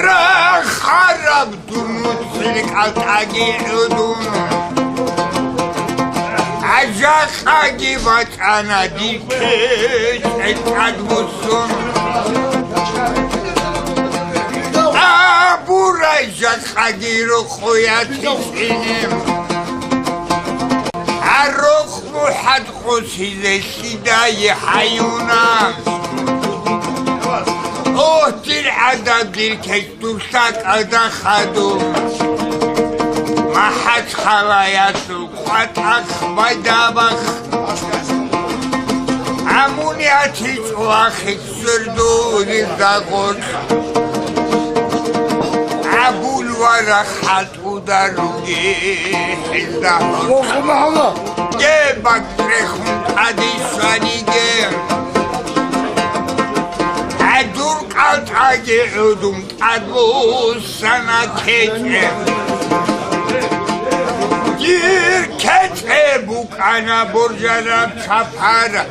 Ara xarab dunut zilqaltagi udun Ajaqagi vatana dikes etadmusun Abura jaqagi ro qoyatitsinem Arokh muhad qosile sidaye hayunam Ohtir adabdir kestursak adakhadu Mahat khalayatul qatakh badabakh Amuniati tlakh surduri zagot Abulwara khatu darugi hizdahot Gebak rekhun adiswanige Adur kaltagi udum adbu sana keçe Gir keçe bukana borjarab çapara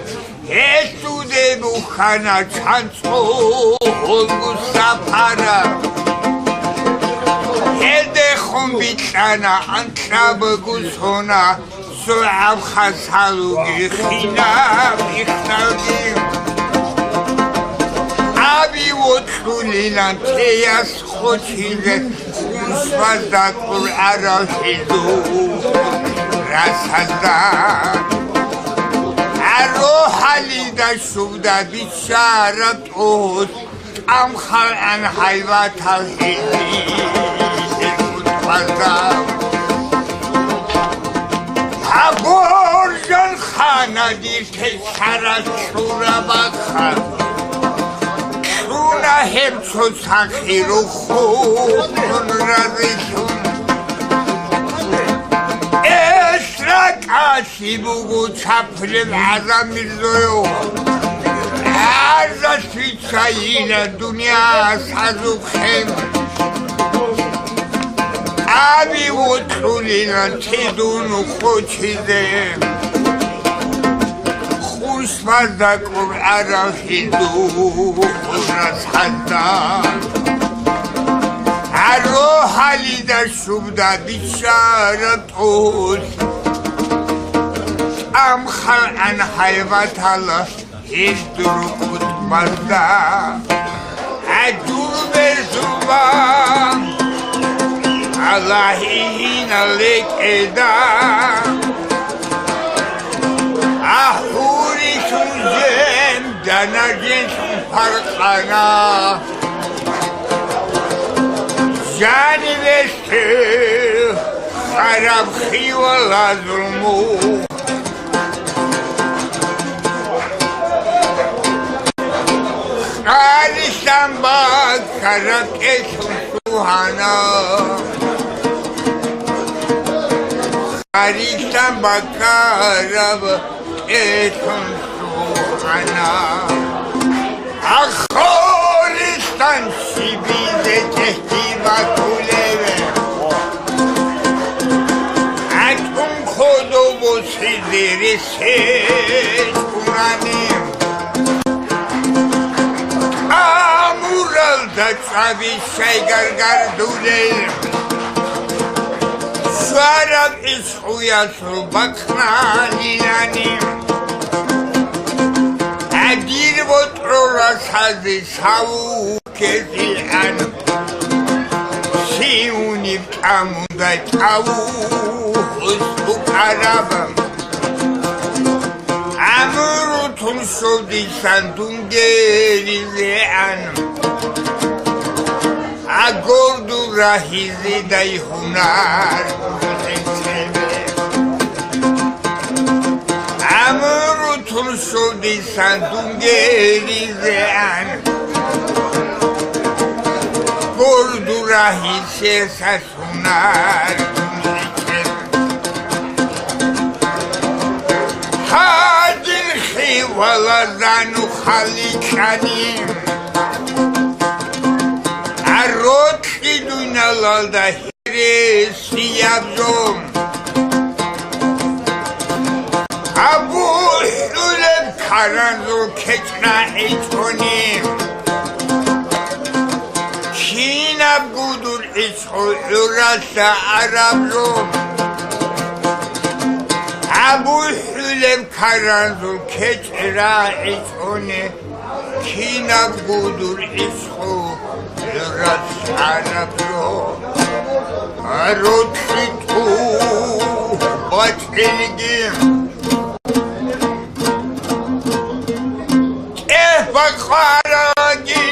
Estude bukana çanso olgu sapara Elde khombitana antlab gusona Suab khasalugi khina bikhnagi Abi otrulilan teyas khochile Unsvazda Qur'ara hidu Rasazda Aro halida shuvda bicharat os Am khal'an hayvat al-hidi Utvazda Aborjan khana dir kesarat shura bakha Una hemso sakhiru khub razishun Esrak asibugu çaplim azamirzoyo Arza switsayina dünya sazukhem Abi utrulina tidunu khochidem Usvazda Qur'ara hidu Rasazda Aro halida shubda bicharat os Am khal'an hayvat Allah Hizdur kutmazda Adur bezuba Allahi hinalik edam Ahuri suzem danajin farqana Jani veste kharab khiwala zulmu Alistan bak karak suhana Alistan bakarab etun suhana Akhoristan sibize tehtiva kuleve Atum khodo bo siziri seç kunanim Amuralda çavi şeygargar duleyim Suarab ishuyasru bakna linanim Adir votrora sazi savu kezil anam Siunib amunda tavu husbu karabam Amurutun sodi sandungerize anam Agordu rahizi day hunar Amurutun sodi sandungerize anam Gordu rahizi sasunar Hadin khiwala zanu khalikanim Arot hidunalalda hiresi yabzom Abu ulem karanzo keçna etkonim Kina إسحورة عربلو أبو حلم къარალაზულ ქეჭრა იწონე ქინაბ გუდურ ისხურა არაბრო აროთი თუ ბაჭილგი ბახარაგი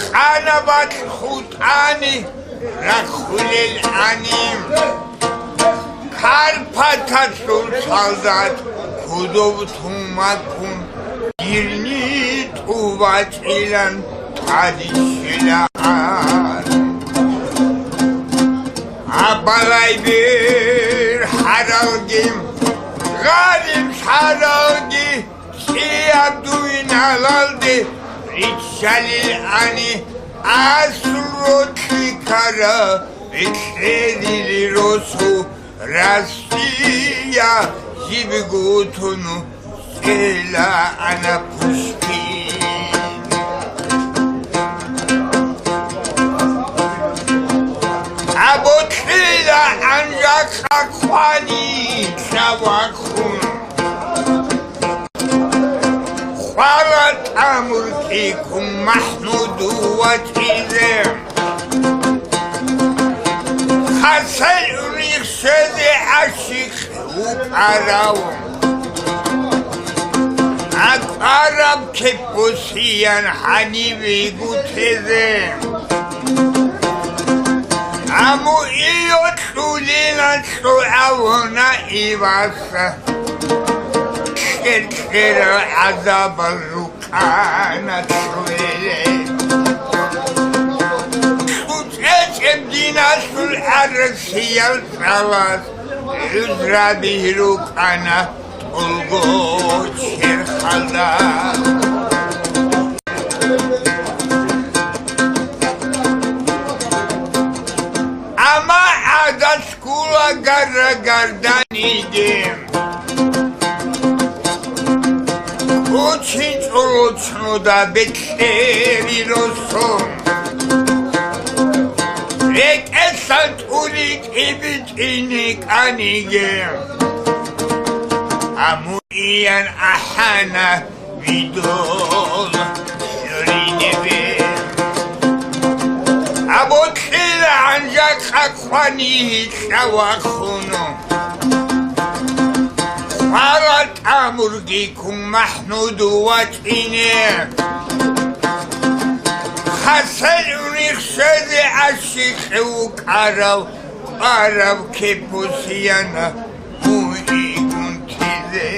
ყანაბად ხუტანი რახულელ ანიმ ქარფათასულ სალდად ქუდობ თუმაკუნ ირნით უბაჭილან თადიშილან აბალაიბერ ჰარალგიმ ღარიმ ჰარალგი იადუინ ალალდი რიჩალილ ანი ასროთი ქარა ექერილი როსუ Россия жибгутуну села она пушкин Аботхила анжака хвани шавахун Хвалат амуркикум махнуду ватизем Хасал Седе ашик укарау Акараб кепосиян ханиве гутезе Аму иот сулилан суавона иваса Шершера азаба рукана швеле Динасул арсиял салас Юзраби рукана Улго черхалда Ама адаскула гарагарданигем Очень улучну да бекери росом Ek esant ulik ibit inik anigem Amuian ahana vidol yurinevem Abotkila anjak akwani shawakhuno Farat amurgikum mahnudu watinem Hasal unixsede ashik ukarav Arav kepusiyana Mui kuntize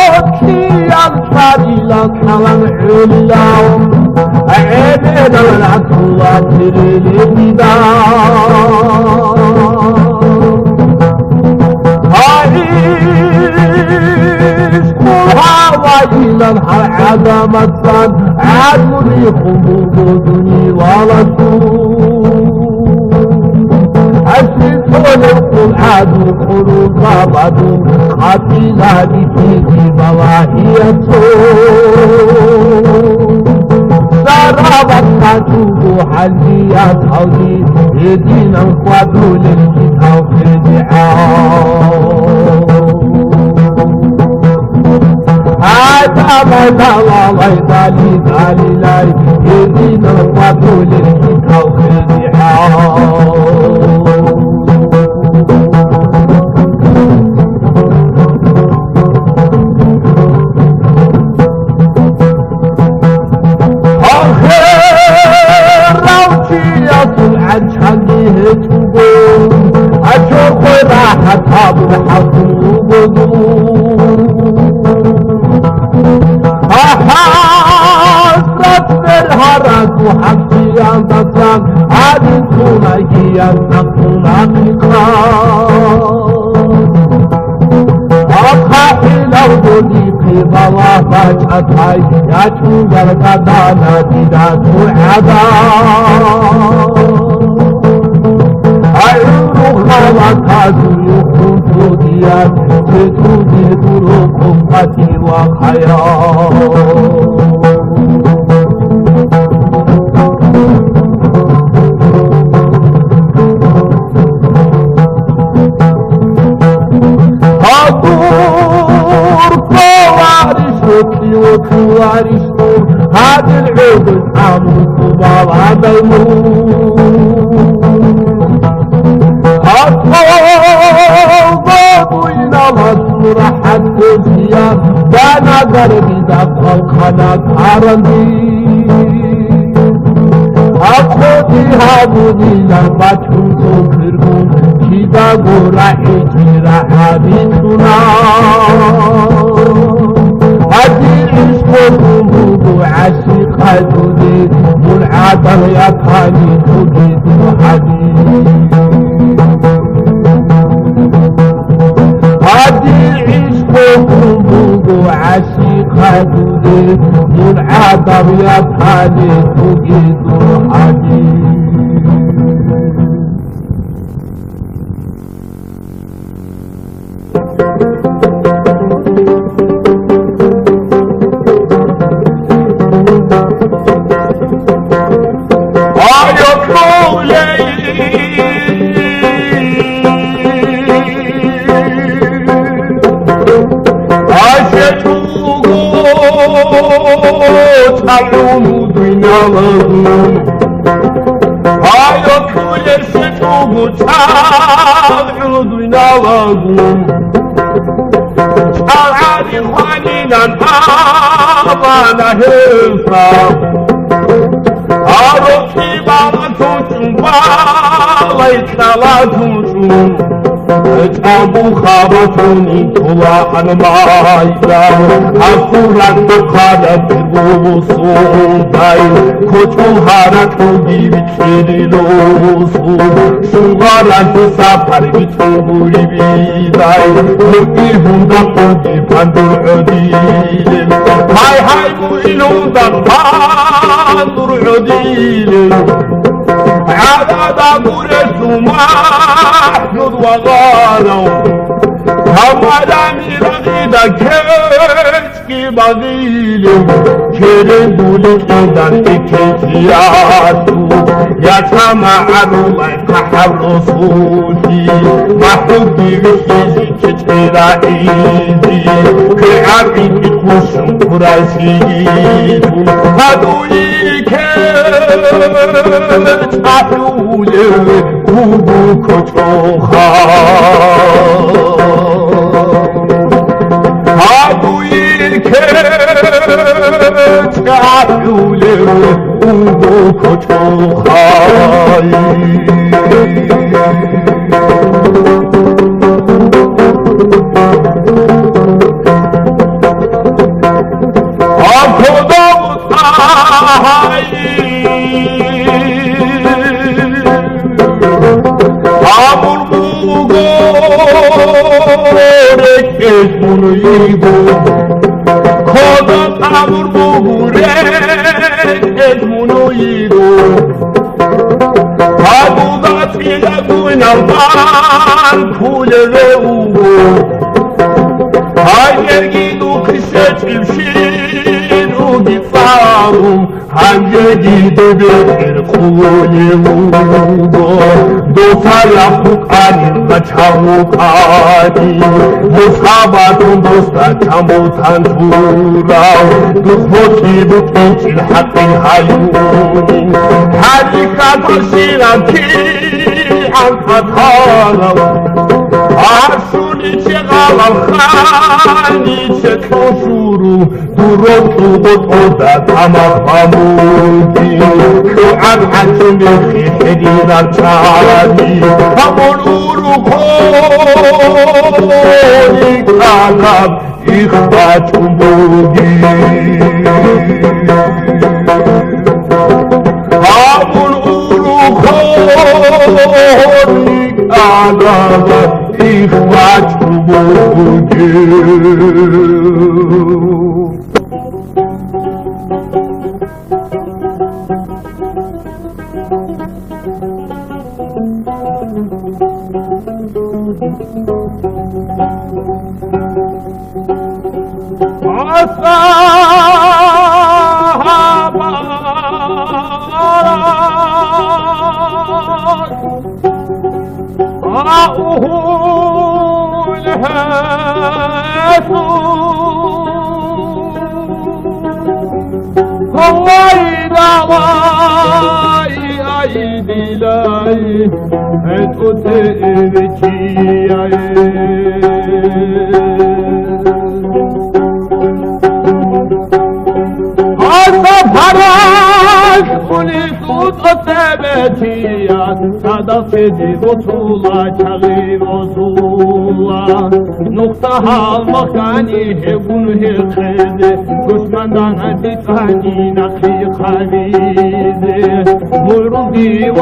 Harokiyam chadilan kalan ulam Ebedan akula tirili bidan Mùh1amad Abakarawasul Admuni khumuduni walasul Asritolekul adu khurukabadu Khatila bitidi bawahiyatu Sarabat katubu haliyat hawdi Yedina kwadu lilkitaw fidi'aw Adamada lalay dali dali lay Yedina wadul kitaw khadi'aw Akhir rawchiyatul anchani hetubo Achokwe rahatabu hatubudu حسرت بالهرس وحكيان تصام عادتنا هي النقل أبخاحي لو ضليقي ضوافات أتحي يشوغ القدانة ديدات العذاب أعلو خلقات يخوتو ديات بدون قوة وخيال. وتوارشتو هذا العود الحامل طباع ميمون أطفال إلى مصر حتى فيها دانا قربي دفع الخنات عربي أخوتي هابوني لما تشوفوا كرمون كذا قرأي جرحا بيتنا عشيقتني منعطر يطاني تجد حديد هدي عشقكم عشيقتني منعطر يطاني تجد حديد. أبو خابتوني طلعن مايلا أفورات بخالة بوصول داي كتو هارتو بيبتشيري لوصول شغالات سافر بتنبولي بيداي نبي هندا قودي پندور عديل هاي هاي بوئلو دا پندور عديل عدد مرسو محمود وغانو همدامي رغيدا كشكي بغيلو كرن بولي إدان إكتياتو يا سماع الله كحر رسولي محبوبي وحيزي كتيرا إيدي كعبي بكوشن كراسيدو هدوي تعلولي كوبو كتوخا هدوي تعلولي كوبو كتوخا جديد بالخول وضو دوسر يفوق عن المجهوق عادي مصحبات دوستا كموتان تورا دخوتي بكيش الحق الحيوني حديقة تشيرا كي عن فتارا عرشوني شغال الخاني شكو شورو دروتو بطودا تمام حمودي شعب حسني في حدينا تشاري همونورو كوني كانب إخبات بودي همونورو كوني كانب إخبات بودي.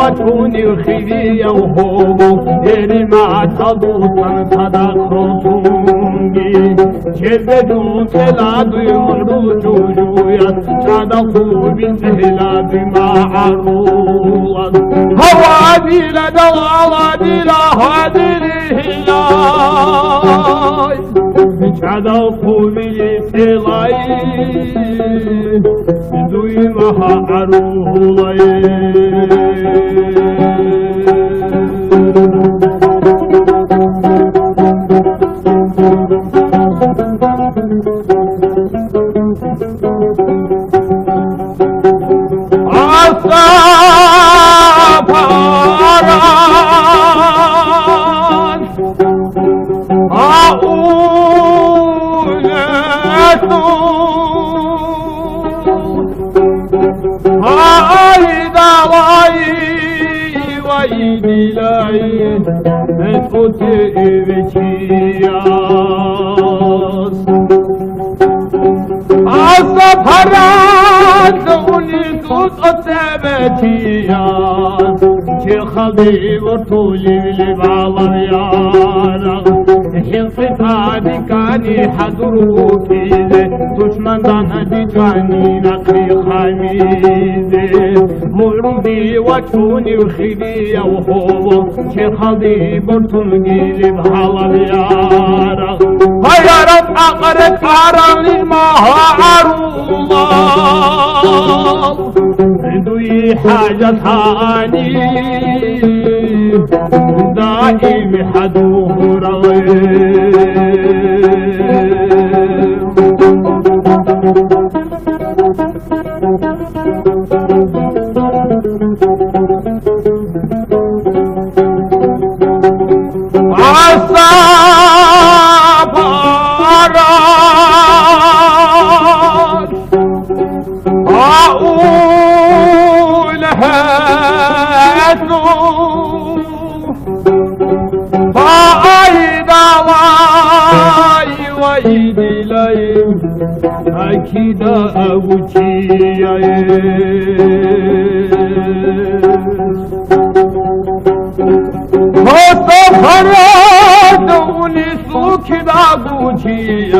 وتوني وخيري وهوبو ديري ما تضوطن صدق رسونجي شبدون تلادو يمرو جوجويا صدقوا بسهلاد ما عروض هوادي لدوالادي لهادي لهلاي صدقوا بسهلاي دوي ما عروض خبيب طولي لبعض يانا حنصتاني كاني حضروكي دشمن دانا دي كاني نقري خميزي مرضي وجهوني وخيلي وهو خبيب طولي لبعض يانا غيرت أقرت عرم للمها عروضا دوي حاجة ثاني دائم حدور أكيد أبوكي مصطفرادوني سوكي دابوكي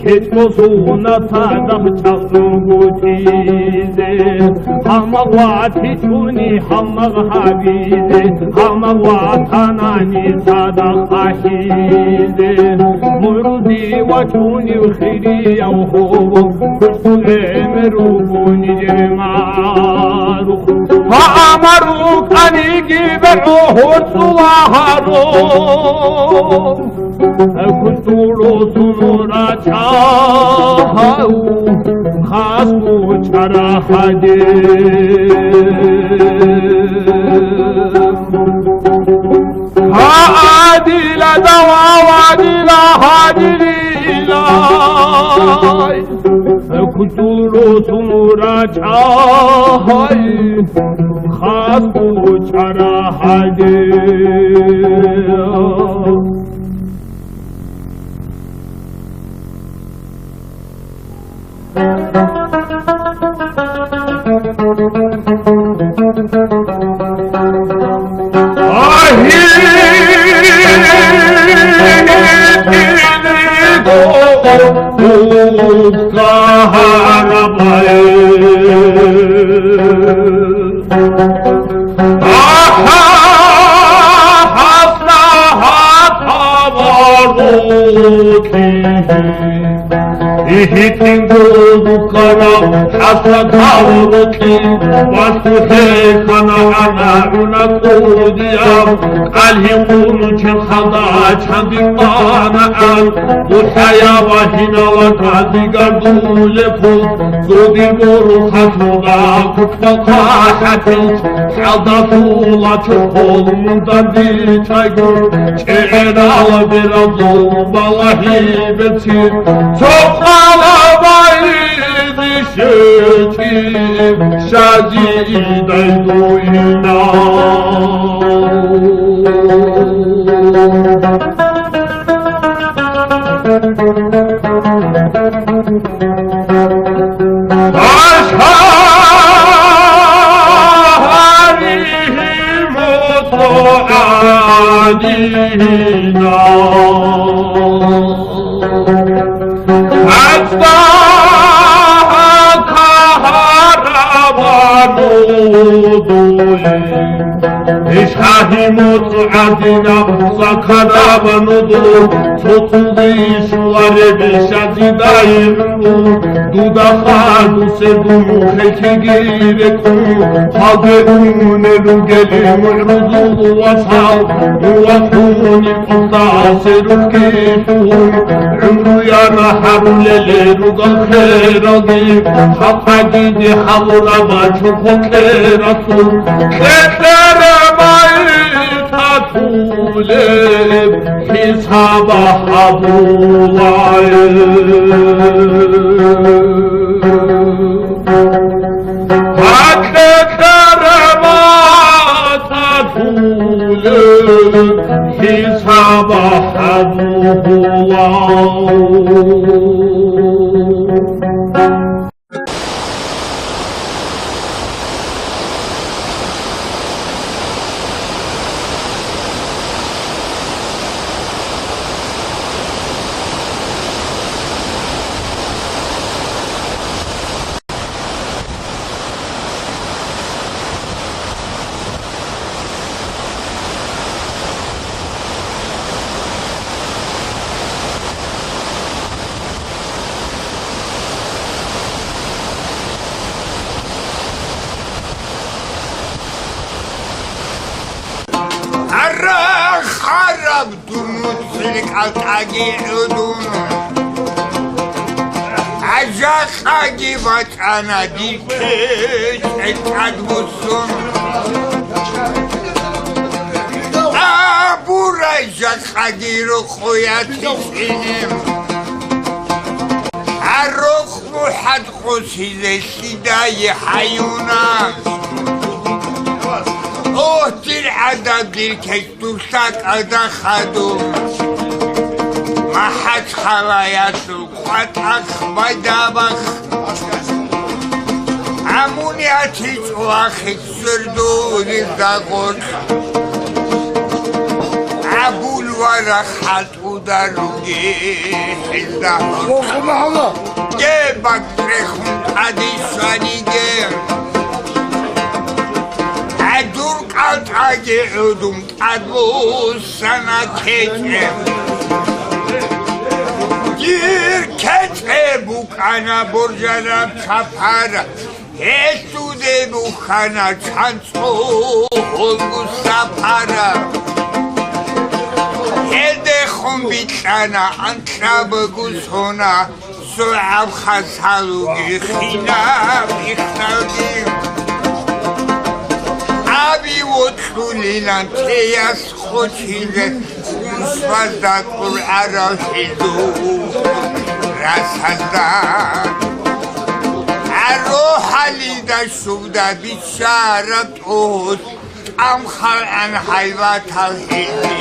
كتبوزونا تادم تغنوكي همغواتي توني همغ حبيدي همغواتاناني صادق أحيدي مرضي وجوني وخيري وهو كل مروني جمارو فأمروك أن يجيب الروح صلاحرو كنت رسول رجاو خاصو شرحدي هادي لدوا وادي لهادي لإلهي كنت رسول رجاي خاصو شرحدي ihtingu kana hasakavruki vasuhe kana ana unakudiyam alhimunu çelhada çandimana an Muh1amad hinala kazigardulepu Dodilmoru hatuna kutma kahatis Aldasula çokolumundan diçaygur Çeğenala berazol Vallahi betim çok alamaydı şekim Şazidey duyna Aşharihim mutlu adina İşhahimut adina sakarabanudu Tutuluşları bişazidayinu Dudakadu seduyu hekigiriku Halkı'nın gelim u'rudu vasal Nuvakuni kufta seruf kifun Umru yana harulele rugal kheragi Hakka gidi halurama çupo kerasul Ketlere mayit atulem Hisaba habulayım Hakletlere mayit atulem Hisaba habulayım خرب دونود خلقاقی ادون عجاقاقی وطانا دیکش اتاد بسون آبور عجاقاقی رو خویاتی سینم عروخ محد قصیده سیدای حیونم اوه دیر عدد دیر کشتوسک ادا خدوم محج خلایتو قد اخبادابخ امونیتی چواخی سردو ریزداغوت عبول ورخت او دروگی حزدهوت Mух1амад گه بکرخون قدیسانی گه Adur kaltagi ödüm adbu sana keçem Gir keçe bu kana borcana çapara Estude bu kana çanço olgu sapara Hede xumbitana antrabı gusona Suab xasalugi xinab ixnalgim Abi votxulilan teyas xochile Xusvazda kul arahidu Rasazda Arro halida şubda biçarat oğuz Amxal an hayvat al-hidi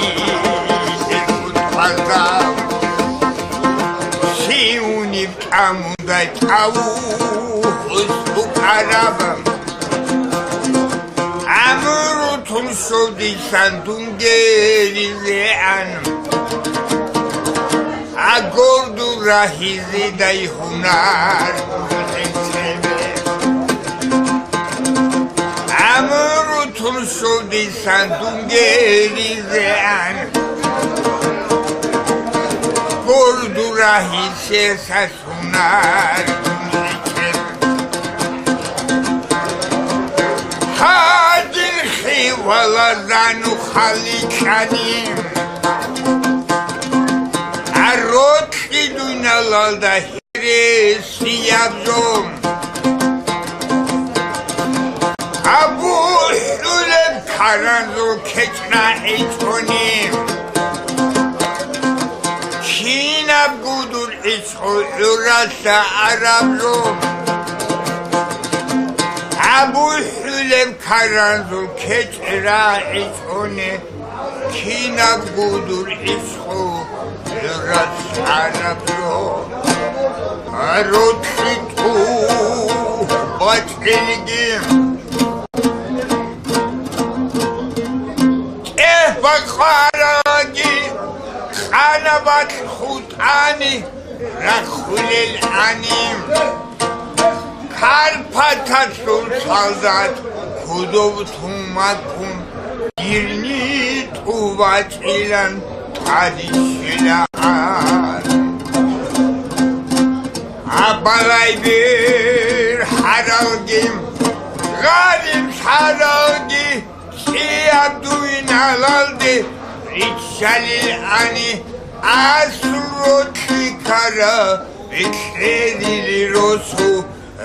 Xutfazda Siyuni b'amunda çavu Xusbu karabam Amurutun şodiysan dungerize anım Agordu rahizi day hunar Amurutun şodiysan dungerize anım ბორდურა ჰისესასუნარ ჰადილ ხივალადანუ ხალიჩანი აროთხი დუნალალდა ჰირესიაბზომ აბულულებ ქარანზო ქეჭნა ეჭონიმ ჩინაბ გუდურ იწყო ურასა არაბზომ აბულულებ ქარანზო ქეჭრა ეჭონე ჩინაბ გუდურ იწყო ურასა არაბზომ აროთხი თუ ბაჭკინიგიმ ბაყარაგი ყანაბად ხუტანი რახულელ ანიმ ქარფათად სულსალდად ქუდობ თუმაკუნ გირნი ტუვაჭილან ადიშილან აბალაიბერ ჰარალგიმ ღარიმ ჰარალგი აბდუინალალდი რიჩალილ ანი ასროთი ქარა ექერილი როსუ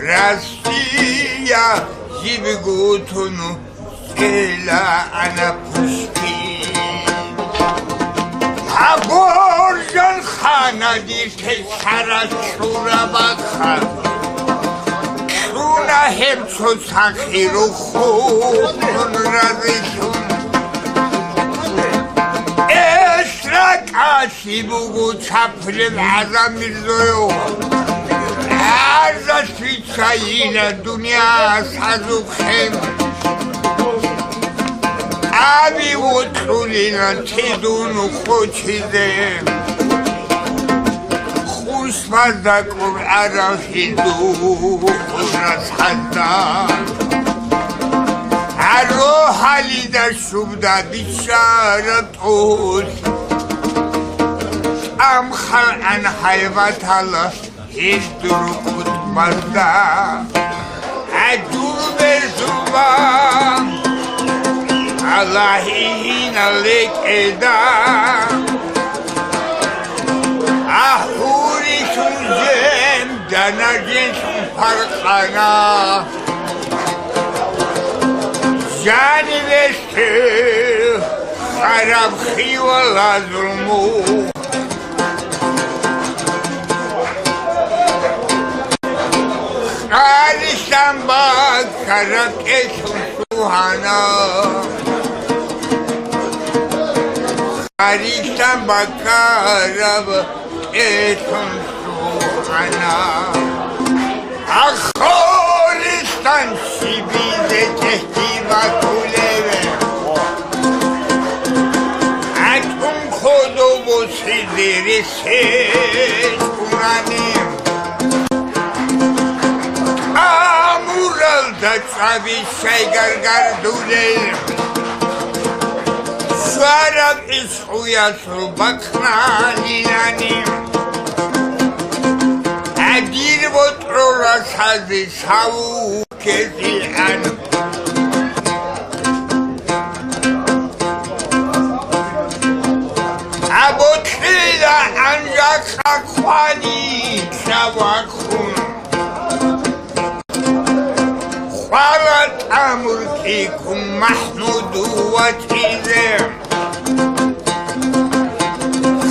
რასია ჟიბგუთუნუ სელა ანაფუშკი აბორჟან ხანადი თესარა ჩურაბახა Una hemso sakhiru khun razishun Esra kasibugu çaplem azamirzoyo Arza switsayina dünya sazukhem Abi utrulina tedunu khochizem Usmazda Qur'ana hindu Urasxanda Aro halida shubda bisharatuz Am khal'an hayvatala Hilduru kutmazda Adur berzuba Allahi hinalik eda Ahuri suzem danajin farqana Jani veste Arab khiwalazulmu Alistamba karak esun suhana Alistamba karab esun suhana Akholistan şibize tehtiva kuleve Atum khodobu sizleri seç unanim Amuralda çavi şeygargar duleyim Şarab ishuyasru bakna linanim Adir votrola sazi savu kezil anım Abotrila ancak akwani çavakhun Khwalat amurkikum mahmudu vatizem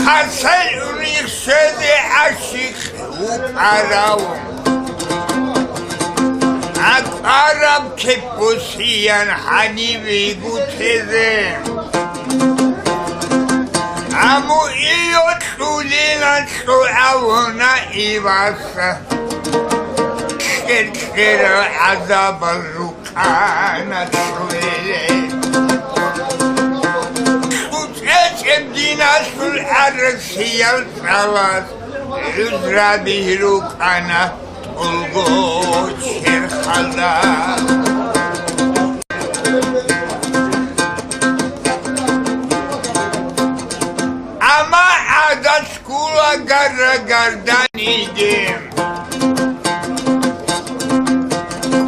Khasel unirşedi aşık uparavum Akarab keposiyan hanivi gutezem Amu iyotulina suavuna ivasa Şerkere azaba rukana şöyle Tutecem dinasul arasiyal salas Üzra bihrukana tulgo şerhala Ama adat kulaga Арданидем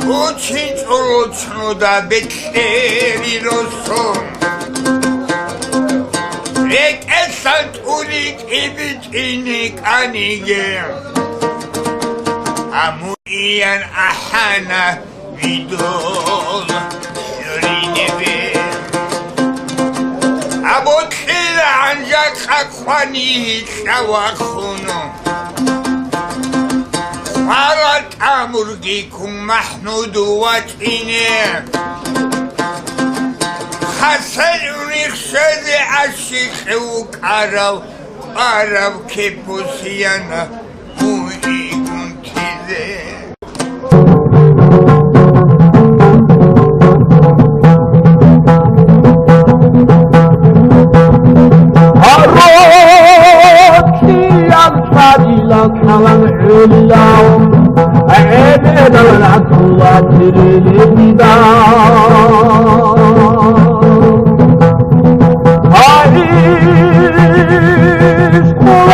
Очень урочно да бетлери росом Рек эсалт улик и битиник анигем Амуиян ахана видол юриневем Аботхил анжак хаквани хавахуну Марат амургикум махнуду ватине Хасан унихшазе ашиху карав Арав кепусияна муигунтизе kalan ulaw ayda wala tuwatir libida aish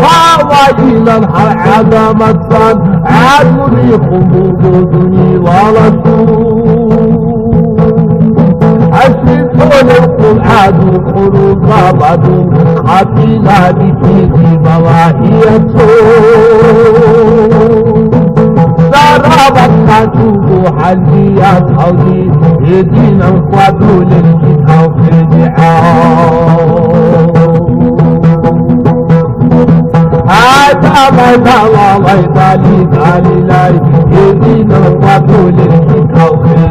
hawa ilan azamatan adri khumuduni wala tu أشتون القرآن قلوبا بدو خطينا بتيجي بواهيته سرابت تجوب حليات حولي يدينا وقادوا للكتاب في هذا ما دعوى ويدالي دالي لاي يدينا وقادوا للكتاب في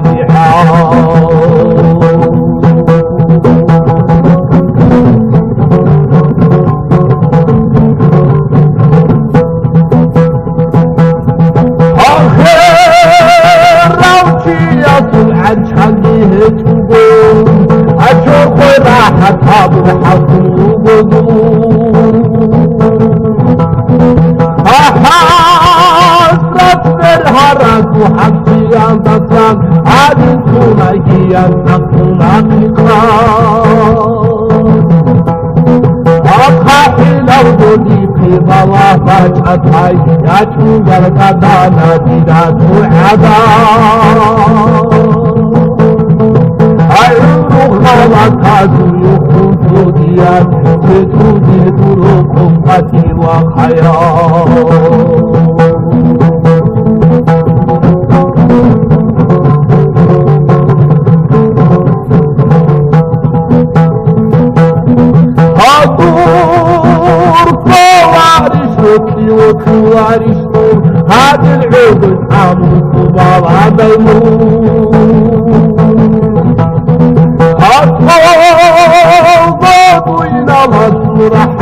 أشوف راحة بحق أحسرت بالهرس وحقي أنتصر عادل ثنائيا نقول أقرار أخاحي لو ضديقي ضوافات أطعي يأتوا برقدانا دينات عذاب وكادوا يخرجوا ديات تدودي طرق أمتي وخيار أدور طوارش وكي وطوارش طور هذا العود عمو طبال عبيمون أطفال ضادوا إلى مصر